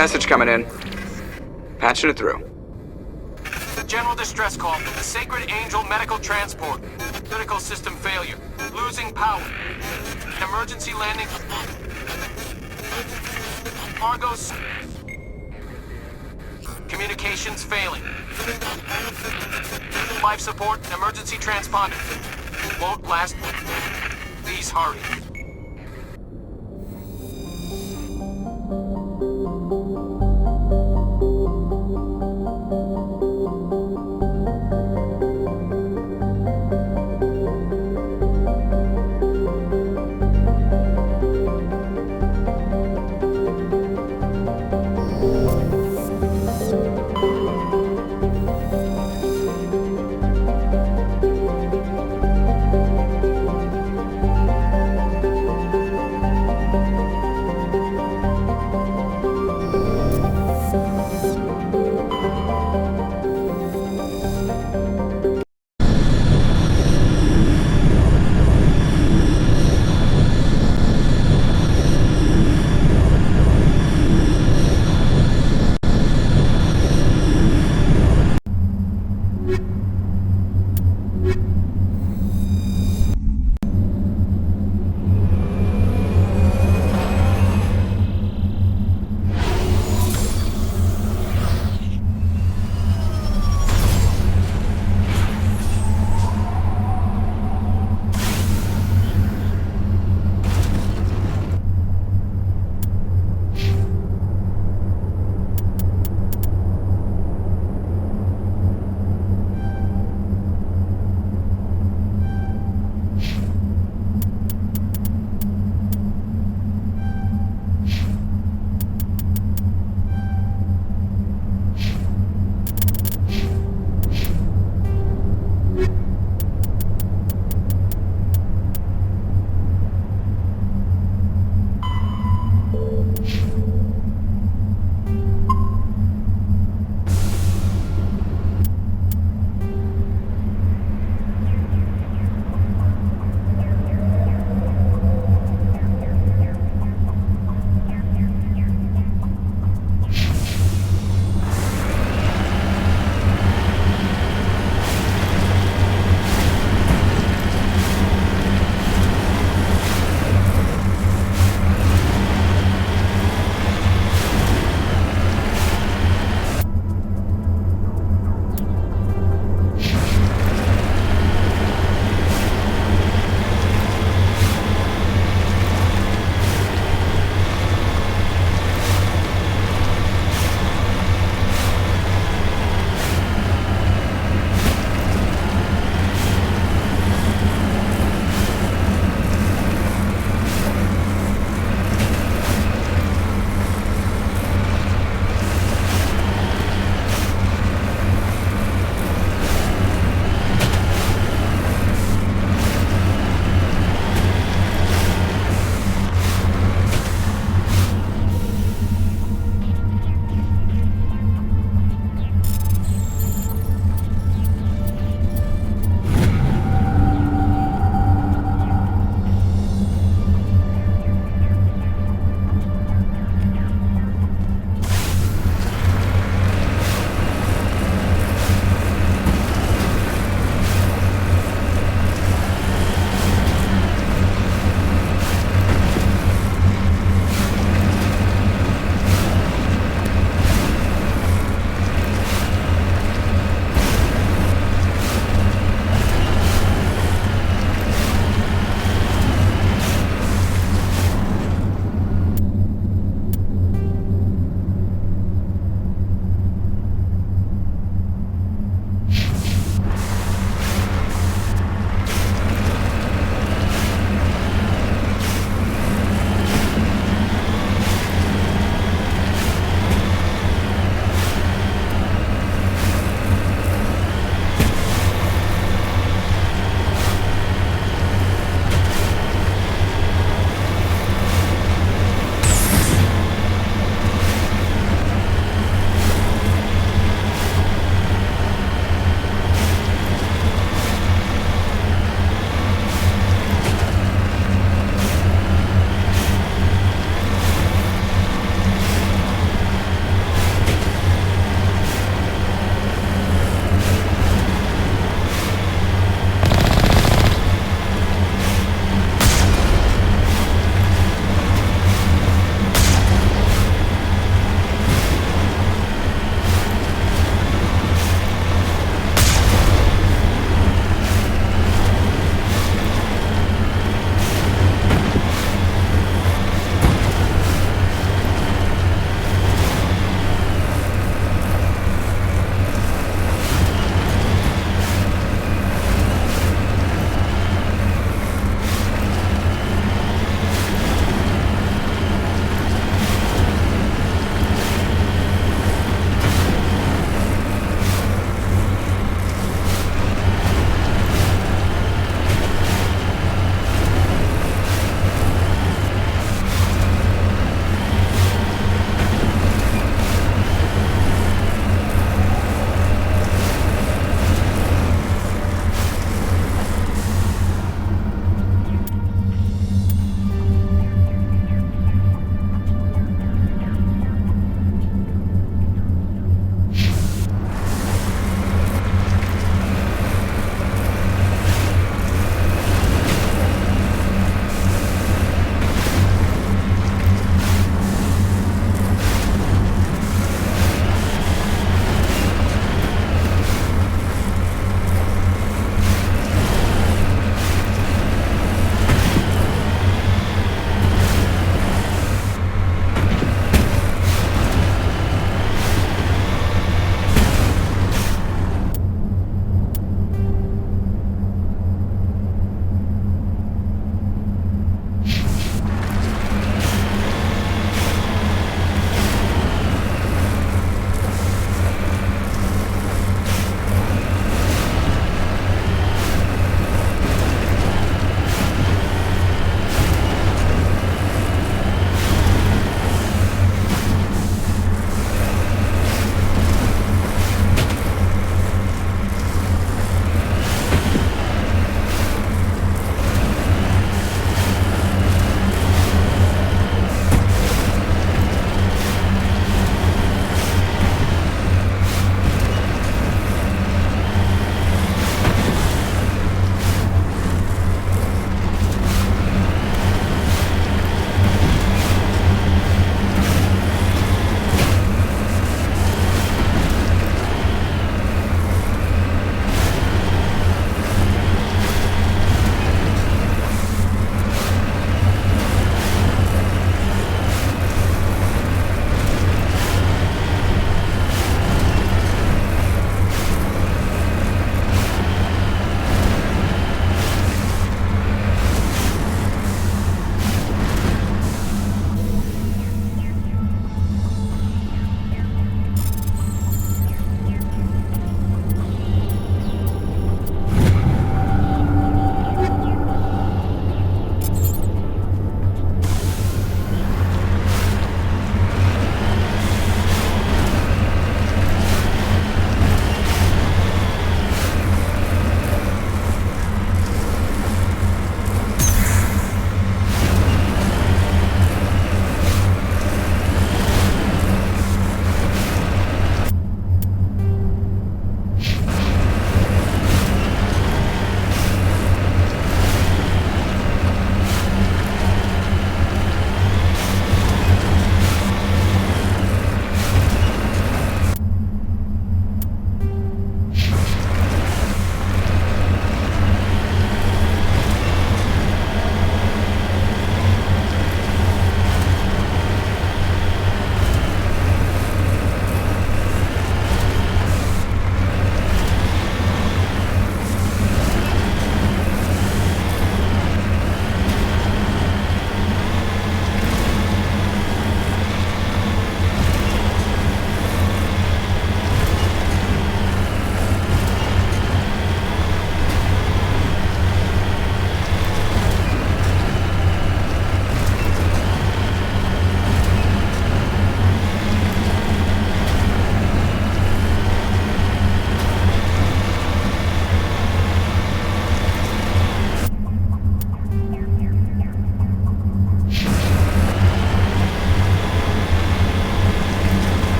Message coming in. Patching it through. General distress call from the Sacred Angel Medical Transport. Critical system failure. Losing power. Emergency landing. Argos. Communications failing. Life support and emergency transponder. Won't last. Please hurry.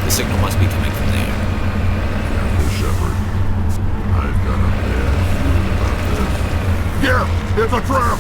The signal must be coming from there. Careful, Shepard. I've got a bad feeling about this. Yeah, it's a trap!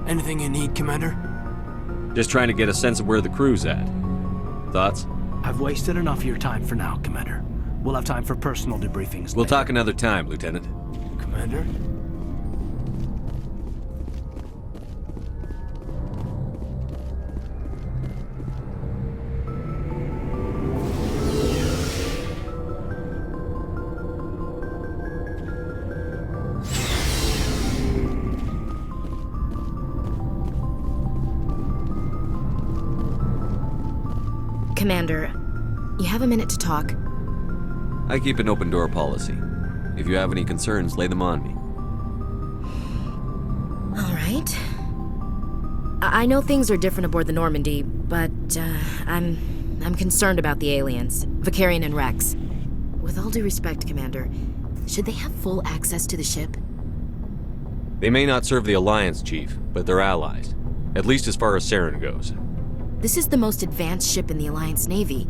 Anything you need, Commander? Just trying to get a sense of where the crew's at. Thoughts? I've wasted enough of your time for now, Commander. We'll have time for personal debriefings We'll later. talk another time, Lieutenant. Commander? Commander, you have a minute to talk? I keep an open door policy. If you have any concerns, lay them on me. All right. I know things are different aboard the Normandy, but I'm concerned about the aliens, Vicarian and Rex. With all due respect, Commander, should they have full access to the ship? They may not serve the Alliance, Chief, but they're allies. At least as far as Saren goes. This is the most advanced ship in the Alliance Navy.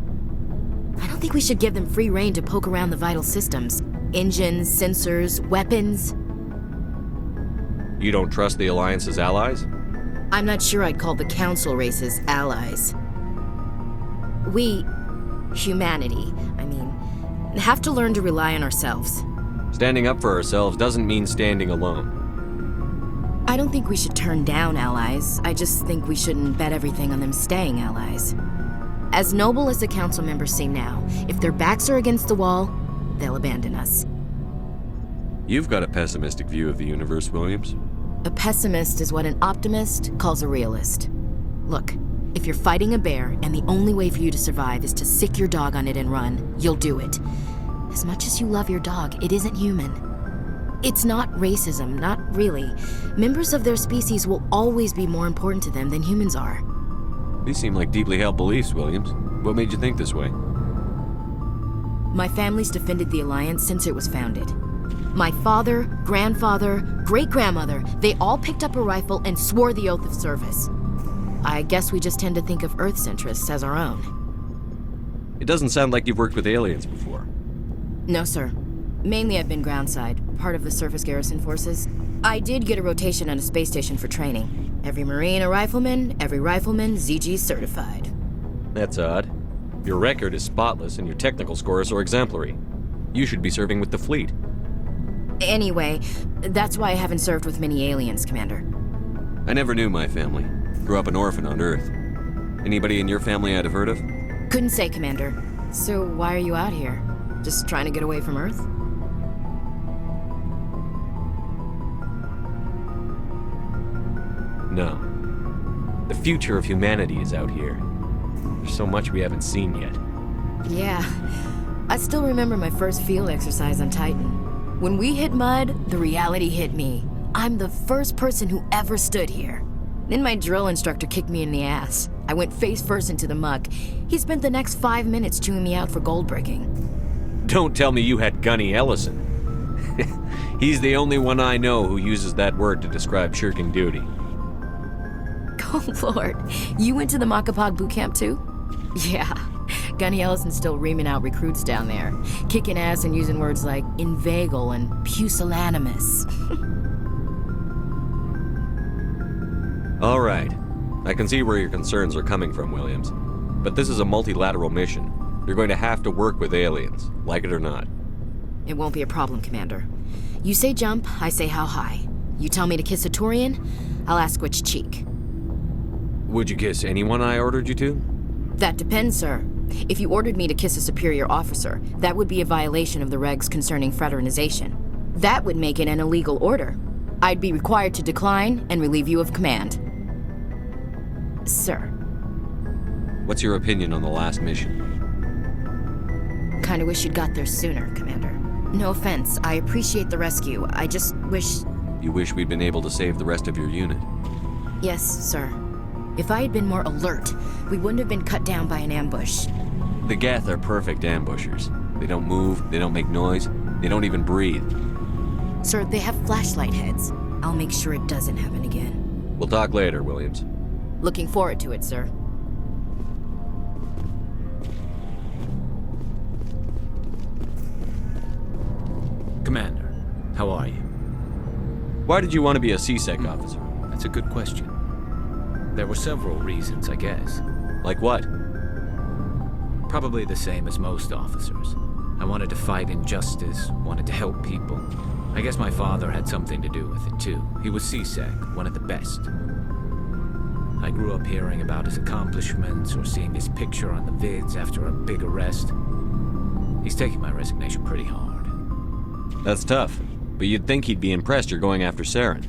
I don't think we should give them free rein to poke around the vital systems. Engines, sensors, weapons. You don't trust the Alliance's allies? I'm not sure I'd call the Council races allies. We humanity, have to learn to rely on ourselves. Standing up for ourselves doesn't mean standing alone. I don't think we should turn down allies. I just think we shouldn't bet everything on them staying allies. As noble as the council members seem now, if their backs are against the wall, they'll abandon us. You've got a pessimistic view of the universe, Williams. A pessimist is what an optimist calls a realist. Look, if you're fighting a bear and the only way for you to survive is to sick your dog on it and run, you'll do it. As much as you love your dog, it isn't human. It's not racism, not really. Members of their species will always be more important to them than humans are. These seem like deeply held beliefs, Williams. What made you think this way? My family's defended the Alliance since it was founded. My father, grandfather, great-grandmother, they all picked up a rifle and swore the oath of service. I guess we just tend to think of Earth's interests as our own. It doesn't sound like you've worked with aliens before. No, sir. Mainly I've been groundside, part of the surface garrison forces. I did get a rotation on a space station for training. Every Marine a rifleman, every rifleman ZG certified. That's odd. Your record is spotless and your technical scores are exemplary. You should be serving with the fleet. Anyway, that's why I haven't served with many aliens, Commander. I never knew my family. Grew up an orphan on Earth. Anybody in your family I'd have heard of? Couldn't say, Commander. So why are you out here? Just trying to get away from Earth? No. The future of humanity is out here. There's so much we haven't seen yet. Yeah. I still remember my first field exercise on Titan. When we hit mud, the reality hit me. I'm the first person who ever stood here. Then my drill instructor kicked me in the ass. I went face first into the muck. He spent the next 5 minutes chewing me out for gold breaking. Don't tell me you had Gunny Ellison. He's the only one I know who uses that word to describe shirking duty. Oh, Lord. You went to the Macapog boot camp, too? Yeah. Gunny Ellison's still reaming out recruits down there. Kicking ass and using words like inveigle and pusillanimous. All right. I can see where your concerns are coming from, Williams. But this is a multilateral mission. You're going to have to work with aliens, like it or not. It won't be a problem, Commander. You say jump, I say how high. You tell me to kiss a Turian, I'll ask which cheek. Would you kiss anyone I ordered you to? That depends, sir. If you ordered me to kiss a superior officer, that would be a violation of the regs concerning fraternization. That would make it an illegal order. I'd be required to decline and relieve you of command. Sir. What's your opinion on the last mission? Kinda wish you'd got there sooner, Commander. No offense, I appreciate the rescue. I just wish... You wish we'd been able to save the rest of your unit? Yes, sir. If I had been more alert, we wouldn't have been cut down by an ambush. The Geth are perfect ambushers. They don't move, they don't make noise, they don't even breathe. Sir, they have flashlight heads. I'll make sure it doesn't happen again. We'll talk later, Williams. Looking forward to it, sir. Commander, how are you? Why did you want to be a C-Sec officer? That's a good question. There were several reasons, I guess. Like what? Probably the same as most officers. I wanted to fight injustice, wanted to help people. I guess my father had something to do with it, too. He was C-Sec, one of the best. I grew up hearing about his accomplishments or seeing his picture on the vids after a big arrest. He's taking my resignation pretty hard. That's tough, but you'd think he'd be impressed you're going after Saren.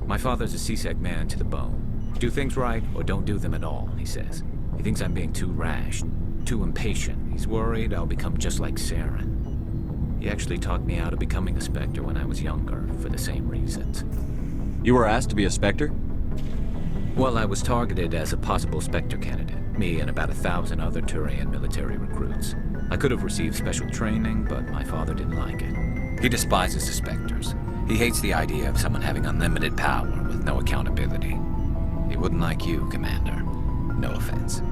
My father's a C-Sec man to the bone. Do things right or don't do them at all, he says. He thinks I'm being too rash, too impatient. He's worried I'll become just like Saren. He actually talked me out of becoming a Spectre when I was younger, for the same reasons. You were asked to be a Spectre? Well, I was targeted as a possible Spectre candidate. Me and about 1,000 other Turian military recruits. I could have received special training, but my father didn't like it. He despises the Spectres. He hates the idea of someone having unlimited power with no accountability. He wouldn't like you, Commander. No offense.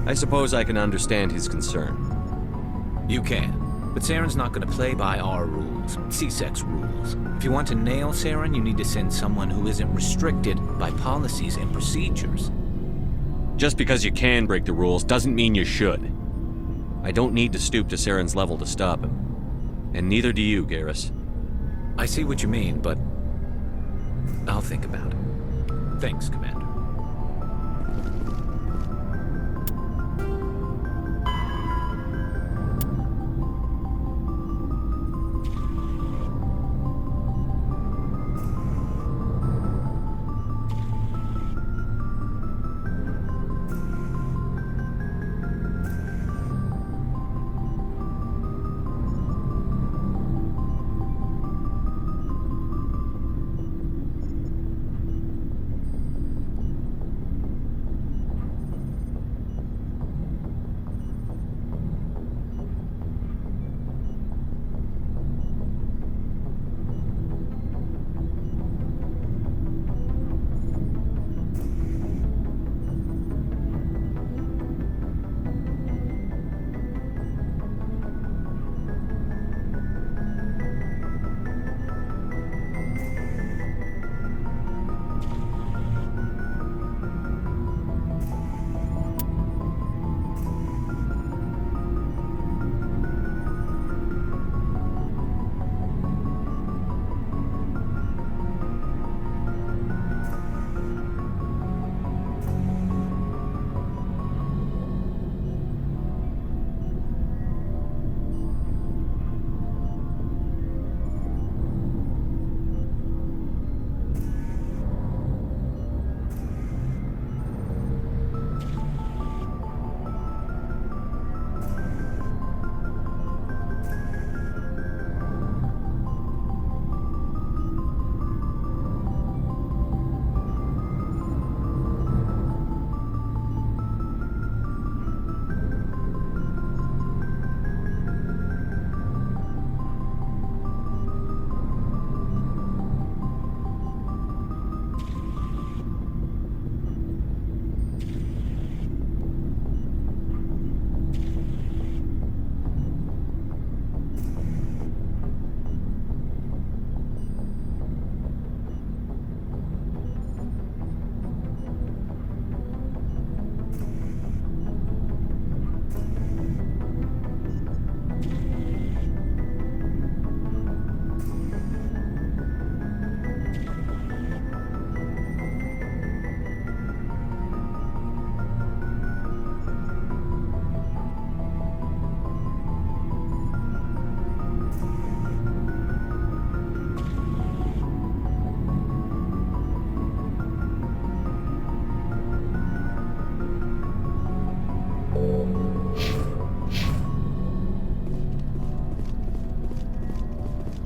I suppose I can understand his concern. You can. But Saren's not going to play by our rules, C-Sec's rules. If you want to nail Saren, you need to send someone who isn't restricted by policies and procedures. Just because you can break the rules doesn't mean you should. I don't need to stoop to Saren's level to stop him. And neither do you, Garrus. I see what you mean, but I'll think about it. Thanks, Commander.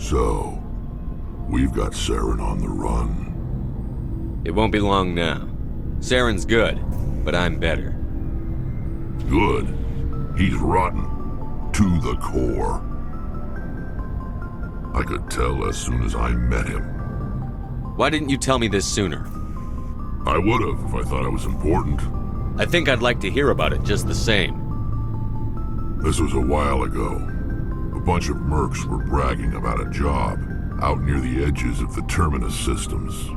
So, we've got Saren on the run. It won't be long now. Saren's good, but I'm better. Good. He's rotten. To the core. I could tell as soon as I met him. Why didn't you tell me this sooner? I would have if I thought it was important. I think I'd like to hear about it just the same. This was a while ago. A bunch of mercs were bragging about a job out near the edges of the Terminus systems.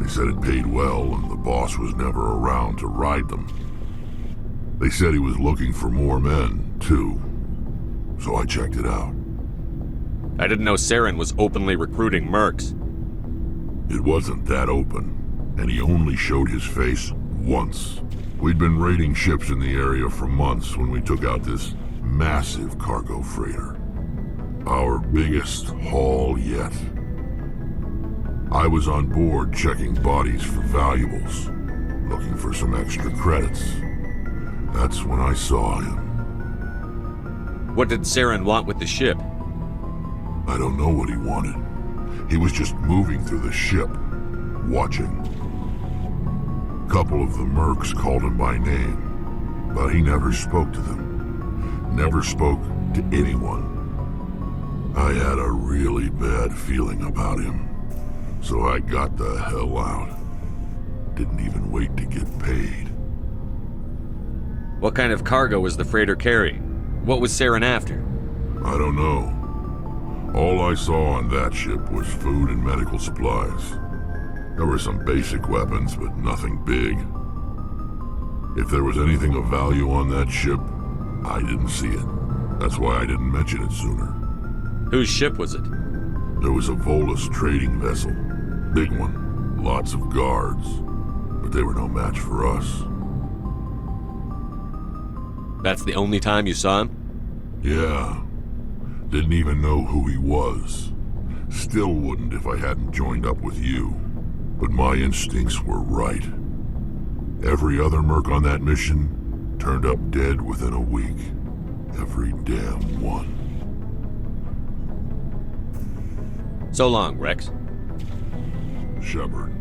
They said it paid well and the boss was never around to ride them. They said he was looking for more men, too. So I checked it out. I didn't know Saren was openly recruiting mercs. It wasn't that open, and he only showed his face once. We'd been raiding ships in the area for months when we took out this massive cargo freighter. Our biggest haul yet. I was on board checking bodies for valuables, looking for some extra credits. That's when I saw him. What did Saren want with the ship? I don't know what he wanted. He was just moving through the ship, watching. A couple of the mercs called him by name, but he never spoke to them. Never spoke to anyone. I had a really bad feeling about him, so I got the hell out. Didn't even wait to get paid. What kind of cargo was the freighter carrying? What was Saren after? I don't know. All I saw on that ship was food and medical supplies. There were some basic weapons, but nothing big. If there was anything of value on that ship, I didn't see it. That's why I didn't mention it sooner. Whose ship was it? There was a Volus trading vessel. Big one. Lots of guards. But they were no match for us. That's the only time you saw him? Yeah. Didn't even know who he was. Still wouldn't if I hadn't joined up with you. But my instincts were right. Every other merc on that mission turned up dead within a week. Every damn one. So long, Rex. Shepard.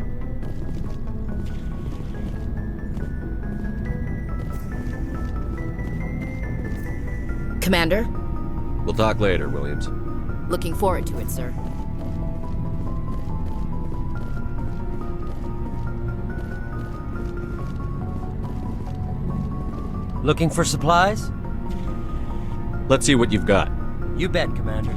Commander? We'll talk later, Williams. Looking forward to it, sir. Looking for supplies? Let's see what you've got. You bet, Commander.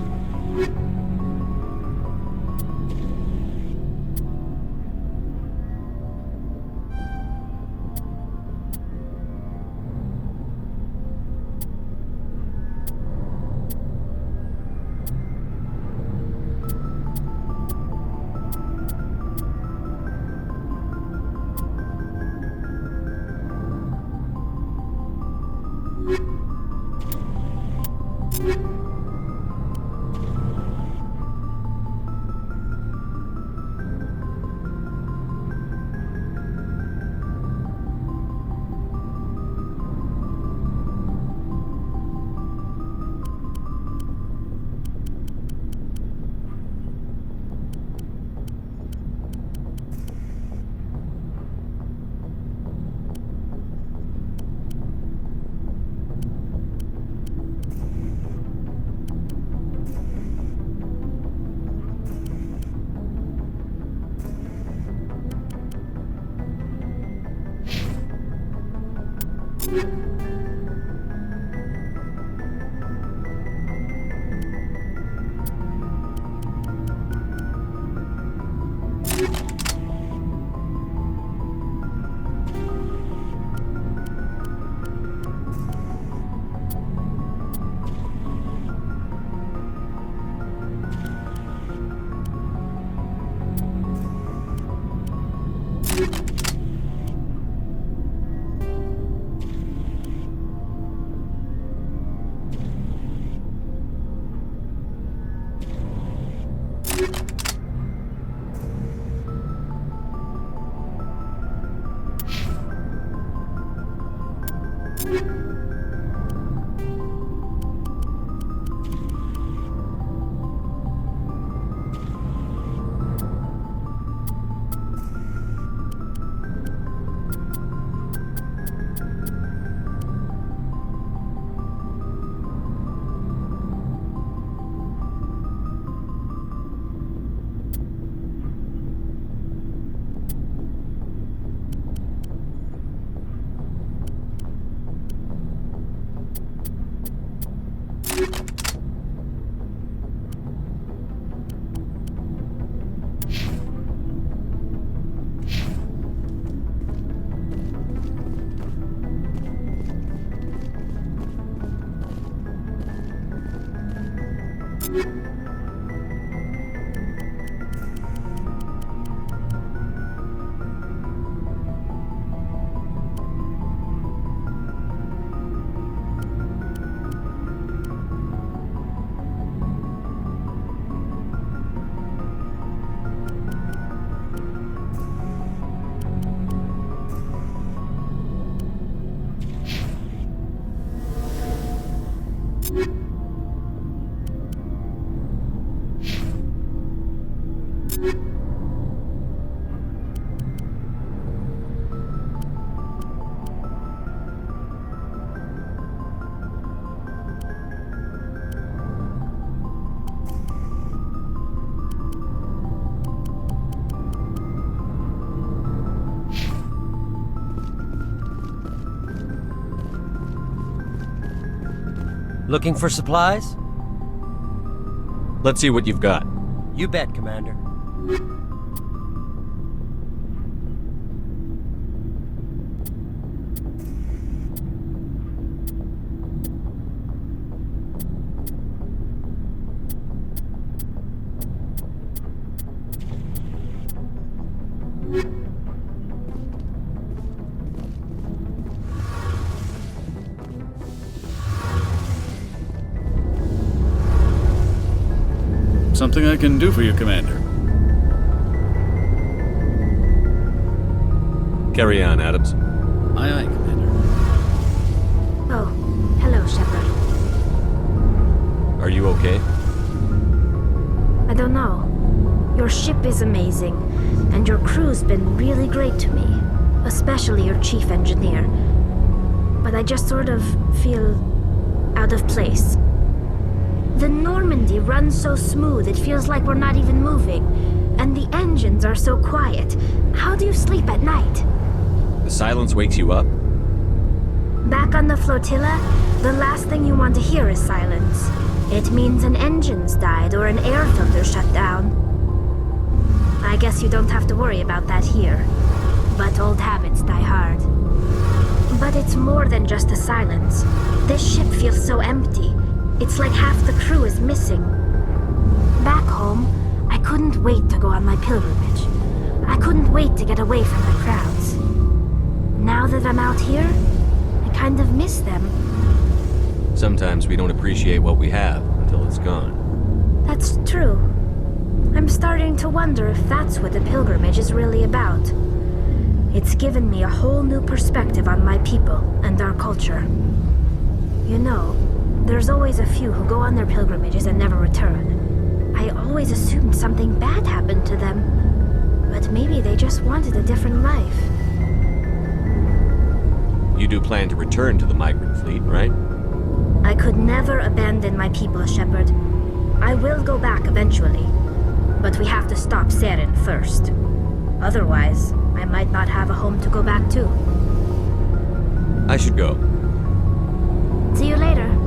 Looking for supplies? Let's see what you've got. You bet, Commander. Something I can do for you, Commander. Carry on, Adams. Aye, aye, Commander. Oh, hello, Shepard. Are you okay? I don't know. Your ship is amazing, and your crew's been really great to me, especially your chief engineer. But I just sort of feel out of place. The Normandy runs so smooth it feels like we're not even moving, and the engines are so quiet. How do you sleep at night? The silence wakes you up? Back on the flotilla, the last thing you want to hear is silence. It means an engine's died or an air filter shut down. I guess you don't have to worry about that here. But old habits die hard. But it's more than just the silence. This ship feels so empty. It's like half the crew is missing. Back home, I couldn't wait to go on my pilgrimage. I couldn't wait to get away from the crowds. Now that I'm out here, I kind of miss them. Sometimes we don't appreciate what we have until it's gone. That's true. I'm starting to wonder if that's what the pilgrimage is really about. It's given me a whole new perspective on my people and our culture. You know, there's always a few who go on their pilgrimages and never return. I always assumed something bad happened to them, but maybe they just wanted a different life. You do plan to return to the migrant fleet, right? I could never abandon my people, Shepard. I will go back eventually, but we have to stop Saren first. Otherwise, I might not have a home to go back to. I should go. See you later.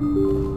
you